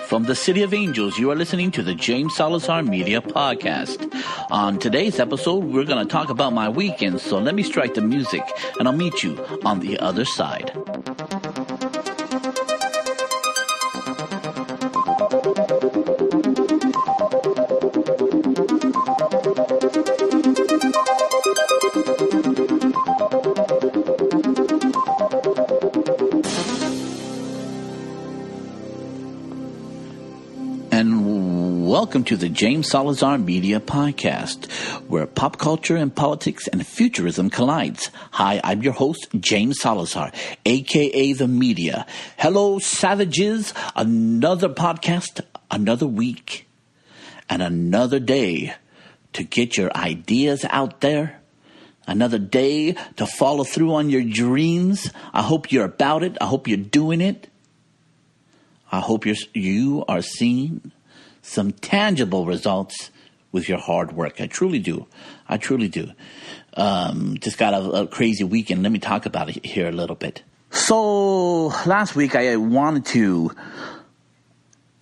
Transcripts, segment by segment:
From the City of Angels, you are listening to the James Salazar Media Podcast. On today's episode, we're going to talk about my weekend, so let me strike the music, and I'll meet you on the other side. Welcome to the James Salazar Media Podcast, where pop culture and politics and futurism collides. Hi, I'm your host, James Salazar, a.k.a. The Media. Hello, savages. Another podcast, another week, and another day to get your ideas out there. Another day to follow through on your dreams. I hope you're about it. I hope you're doing it. I hope you are seeing some tangible results with your hard work. I truly do. Just got a crazy weekend. Let me talk about it here a little bit. So last week I wanted to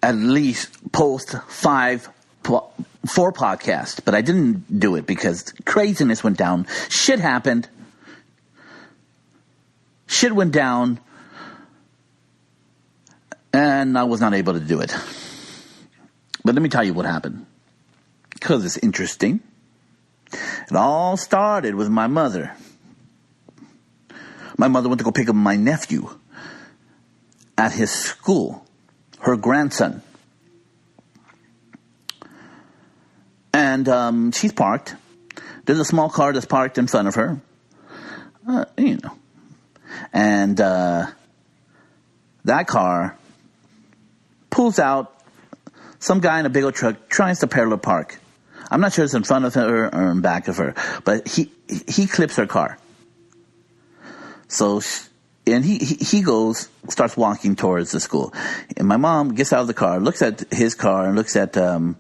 at least post 4 podcasts, but I didn't do it because craziness went down. Shit happened. Shit went down. And I was not able to do it. But let me tell you what happened, because it's interesting. It all started with my mother. My mother went to go pick up my nephew at his school, her grandson. And she's parked. There's a small car that's parked in front of her, And that car pulls out. Some guy in a big old truck tries to parallel park. I'm not sure it's in front of her or in back of her, but he clips her car. So, and he starts walking towards the school. And my mom gets out of the car, looks at his car, and looks at her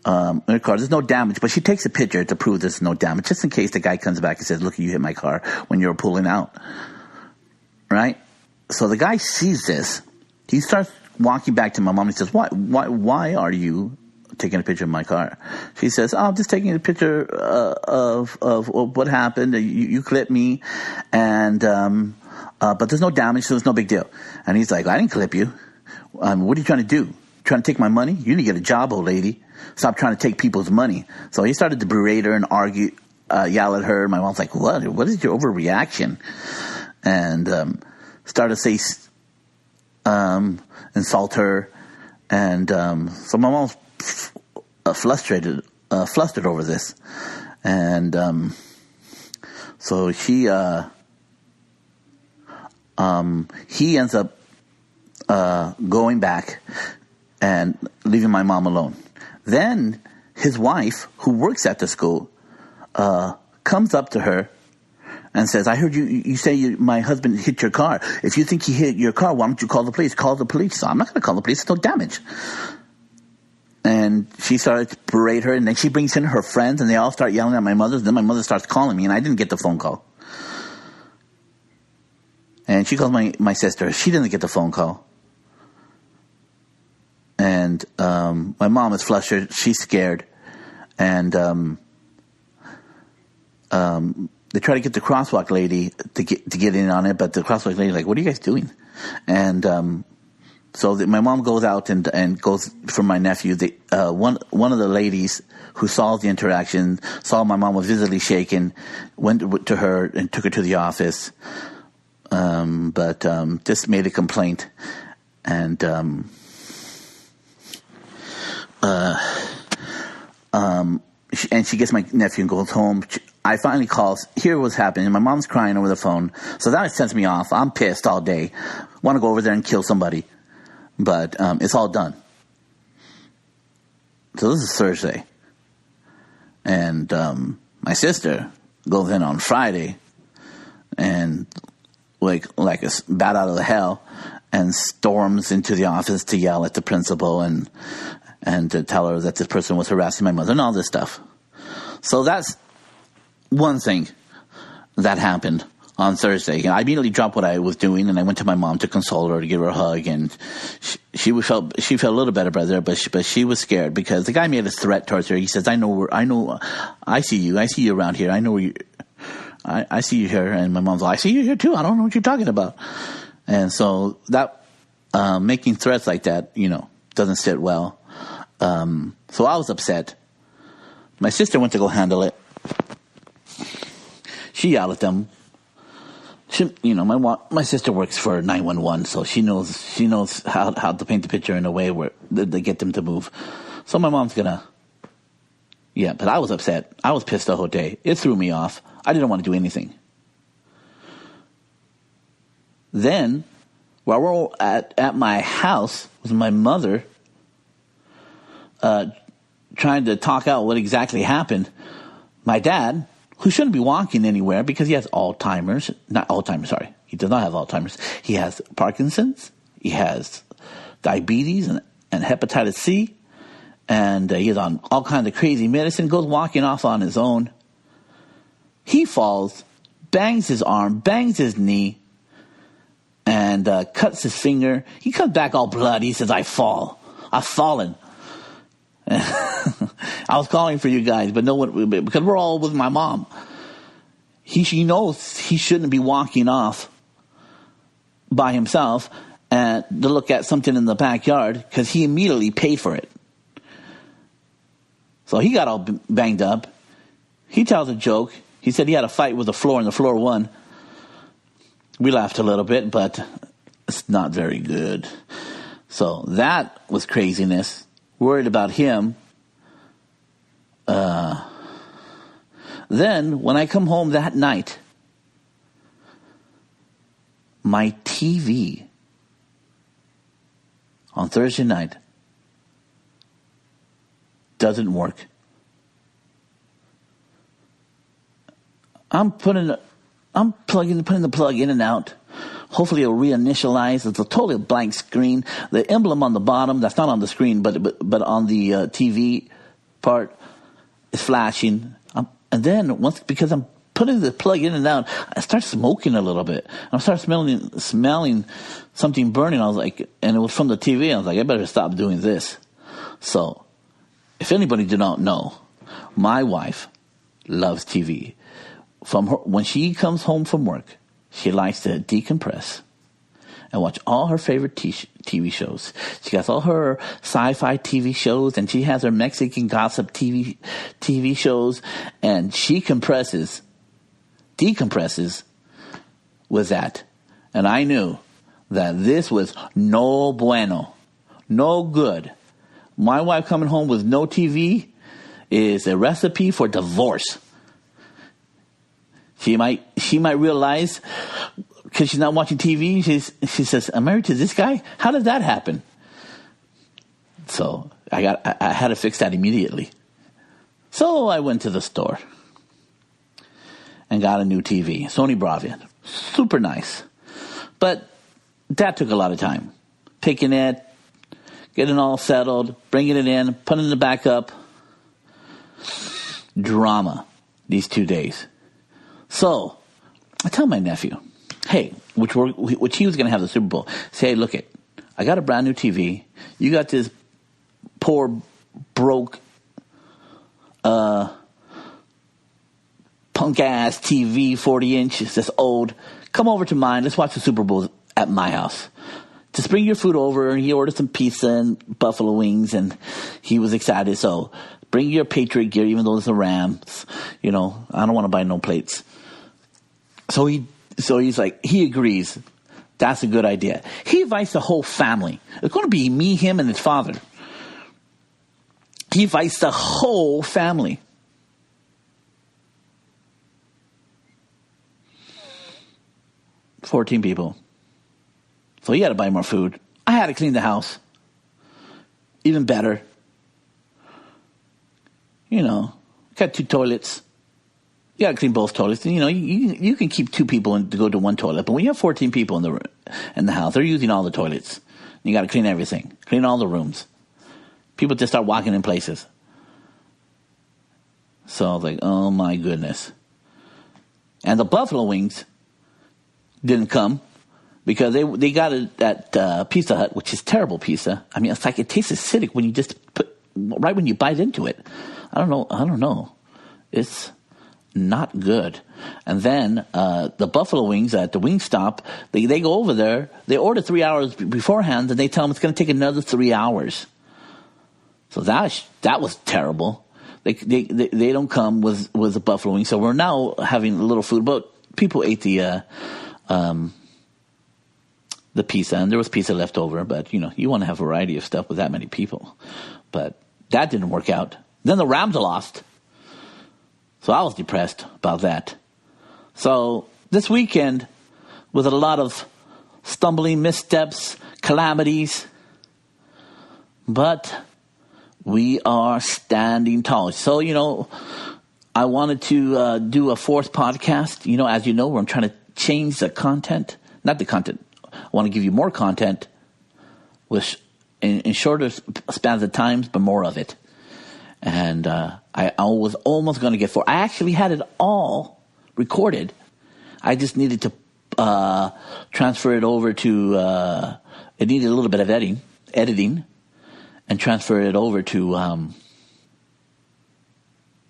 car. There's no damage, but she takes a picture to prove there's no damage, just in case the guy comes back and says, "Look, you hit my car when you were pulling out." Right? So the guy sees this. He starts walking back to my mom. He says, why are you taking a picture of my car? She says, I'm just taking a picture of what happened. You clipped me, and but there's no damage, so it's no big deal. And he's like, I didn't clip you. What are you trying to do? Trying to take my money? You need to get a job, old lady. Stop trying to take people's money. So he started to berate her and argue, yell at her. My mom's like, what is your overreaction? And started to say, insult her, and so my mom's flustered over this, and so he ends up going back and leaving my mom alone. Then his wife, who works at the school, comes up to her and says, I heard you say my husband hit your car. If you think he hit your car, why don't you call the police? Call the police. So I'm not going to call the police. There's no damage. And she started to berate her, and then she brings in her friends, and they all start yelling at my mother. Then my mother starts calling me, and I didn't get the phone call. And she calls my sister. She didn't get the phone call. And my mom is flustered. She's scared. And they try to get the crosswalk lady to get in on it, but the crosswalk lady like, what are you guys doing? And so my mom goes out and goes for my nephew. One of the ladies who saw the interaction, saw my mom was visibly shaken, went to her and took her to the office, but just made a complaint. And she gets my nephew and goes home. I finally call, hear what's happening. My mom's crying over the phone. So that sends me off. I'm pissed all day. Want to go over there and kill somebody. But it's all done. So this is Thursday. And my sister goes in on Friday and like a bat out of the hell and storms into the office to yell at the principal and to tell her that this person was harassing my mother and all this stuff. So that's one thing that happened on Thursday. I immediately dropped what I was doing, and I went to my mom to console her, to give her a hug, and she felt a little better by there, but she was scared because the guy made a threat towards her. He says, I see you around here. I see you here. And my mom's like, I see you here too. I don't know what you're talking about. And so that, making threats like that, doesn't sit well. So I was upset. My sister went to go handle it. She yelled at them. My sister works for 911, so she knows how to paint the picture in a way where they get them to move. So my mom's but I was upset. I was pissed the whole day. It threw me off. I didn't want to do anything. Then, while we're at my house with my mother, trying to talk out what exactly happened, my dad, who shouldn't be walking anywhere because he has Alzheimer's. Not Alzheimer's, sorry. He does not have Alzheimer's. He has Parkinson's. He has diabetes and hepatitis C. And he's on all kinds of crazy medicine, goes walking off on his own. He falls, bangs his arm, bangs his knee, and cuts his finger. He comes back all bloody. He says, I've fallen. I was calling for you guys, but no one, because we're all with my mom. He knows he shouldn't be walking off by himself and to look at something in the backyard because he immediately paid for it. So he got all banged up. He tells a joke. He said he had a fight with the floor and the floor won. We laughed a little bit, but it's not very good. So that was craziness. Worried about him. Then, when I come home that night, my TV on Thursday night doesn't work. I'm putting the plug in and out. Hopefully it'll reinitialize. It's a totally blank screen. The emblem on the bottom, that's not on the screen, but on the TV part, is flashing. And then because I'm putting the plug in and out, I start smoking a little bit. I start smelling something burning. I was like, and it was from the TV. I was like, I better stop doing this. So, if anybody did not know, my wife loves TV. When she comes home from work, she likes to decompress and watch all her favorite TV shows. She has all her sci-fi TV shows, and she has her Mexican gossip TV shows, and she decompresses with that. And I knew that this was no bueno, no good. My wife coming home with no TV is a recipe for divorce. She might realize, because she's not watching TV, she says, I'm married to this guy? How did that happen? So I had to fix that immediately. So I went to the store and got a new TV, Sony Bravia. Super nice. But that took a lot of time. Picking it, getting all settled, bringing it in, putting it back up. Drama these 2 days. So I tell my nephew, hey, which he was going to have the Super Bowl, say, hey, look I got a brand new TV. You got this poor, broke, punk-ass TV, 40 inches, that's old. Come over to mine. Let's watch the Super Bowl at my house. Just bring your food over. And he ordered some pizza and buffalo wings, and he was excited. So bring your Patriot gear, even though it's the Rams. I don't want to buy no plates. So he's like, he agrees. That's a good idea. He invites the whole family. It's going to be me, him, and his father. He invites the whole family. $14 people. So he had to buy more food. I had to clean the house. Even better. Got 2 toilets. You got to clean both toilets. You can keep 2 people to go to one toilet, but when you have 14 people in the house, they're using all the toilets. You got to clean everything, clean all the rooms. People just start walking in places. So I was like, oh my goodness. And the buffalo wings, didn't come because they got it at Pizza Hut, which is terrible pizza. I mean, it's like it tastes acidic when you just right when you bite into it. I don't know. It's not good. And then the Buffalo Wings at the Wingstop, they go over there. They order 3 hours beforehand, and they tell them it's going to take another 3 hours. So that was terrible. They don't come with the Buffalo Wings. So we're now having a little food, but people ate the pizza, and there was pizza left over. But you want to have variety of stuff with that many people. But that didn't work out. Then the Rams lost. So I was depressed about that. So this weekend, with a lot of stumbling, missteps, calamities, but we are standing tall. So, I wanted to do a fourth podcast. As you know, I'm trying to change the content. Not the content. I want to give you more content with in shorter spans of times, but more of it. And I was almost going to get 4. I actually had it all recorded. I just needed to transfer it over to. It needed a little bit of editing, and transfer it over to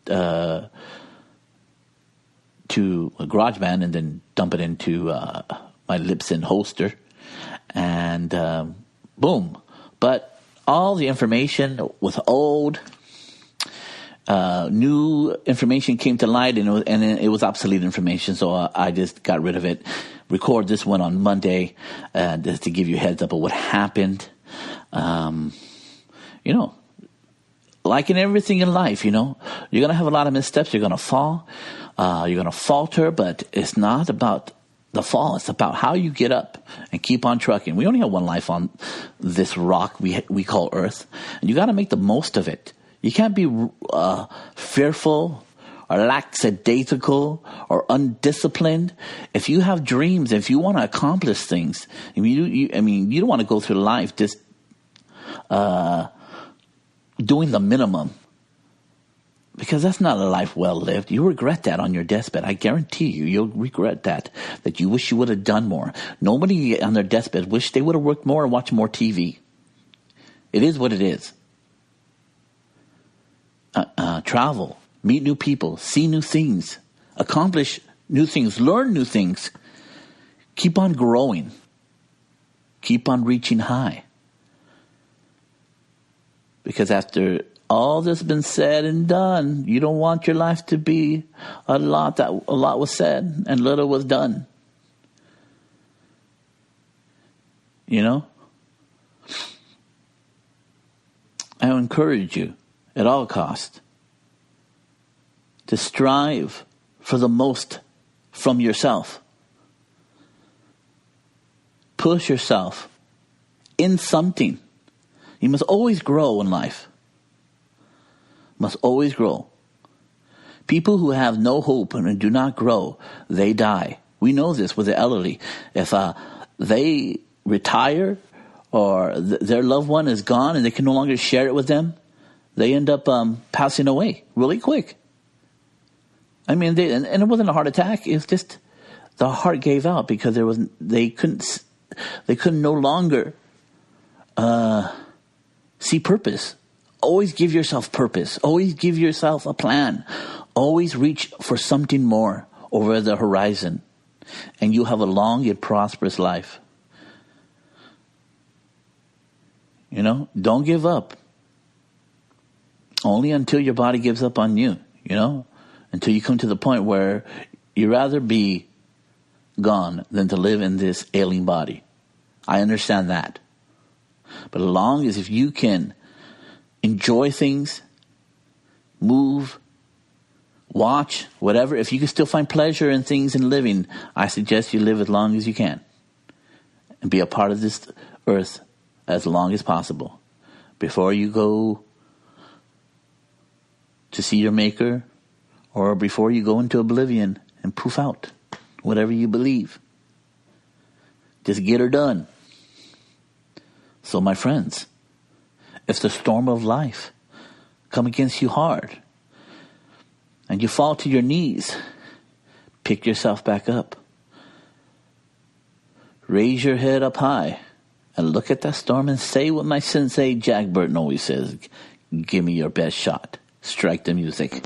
GarageBand, and then dump it into my Libsyn Holster, and boom. But all the information was old. New information came to light, and it was obsolete information, so I just got rid of it. Record this one on Monday, just to give you a heads up of what happened. Like in everything in life, you're going to have a lot of missteps. You're going to fall. You're going to falter, but it's not about the fall. It's about how you get up and keep on trucking. We only have one life on this rock we call Earth, and you got to make the most of it. You can't be fearful or lackadaisical or undisciplined. If you have dreams, if you want to accomplish things, you don't want to go through life just doing the minimum, because that's not a life well lived. You regret that on your deathbed. I guarantee you'll regret that you wish you would have done more. Nobody on their deathbed wish they would have worked more and watched more TV. It is what it is. Travel, meet new people, see new things, accomplish new things, learn new things. Keep on growing. Keep on reaching high. Because after all that's been said and done, you don't want your life to be a lot was said and little was done. I encourage you at all costs to strive for the most from yourself. Push yourself in something. You must always grow in life. Must always grow. People who have no hope and do not grow, they die. We know this with the elderly. If they retire or their loved one is gone and they can no longer share it with them, they end up passing away really quick. I mean, and it wasn't a heart attack. It's just the heart gave out because they couldn't no longer see purpose. Always give yourself purpose. Always give yourself a plan. Always reach for something more over the horizon, and you'll have a long and prosperous life. Don't give up. Only until your body gives up on you, until you come to the point where you'd rather be gone than to live in this ailing body. I understand that. But as long as if you can enjoy things, move, watch, whatever, if you can still find pleasure in things and living, I suggest you live as long as you can and be a part of this earth as long as possible before you go to see your maker or before you go into oblivion and poof out, whatever you believe. Just get her done. So my friends, if the storm of life come against you hard and you fall to your knees, pick yourself back up. Raise your head up high and look at that storm and say what my sensei Jack Burton always says. Give me your best shot. Strike the music.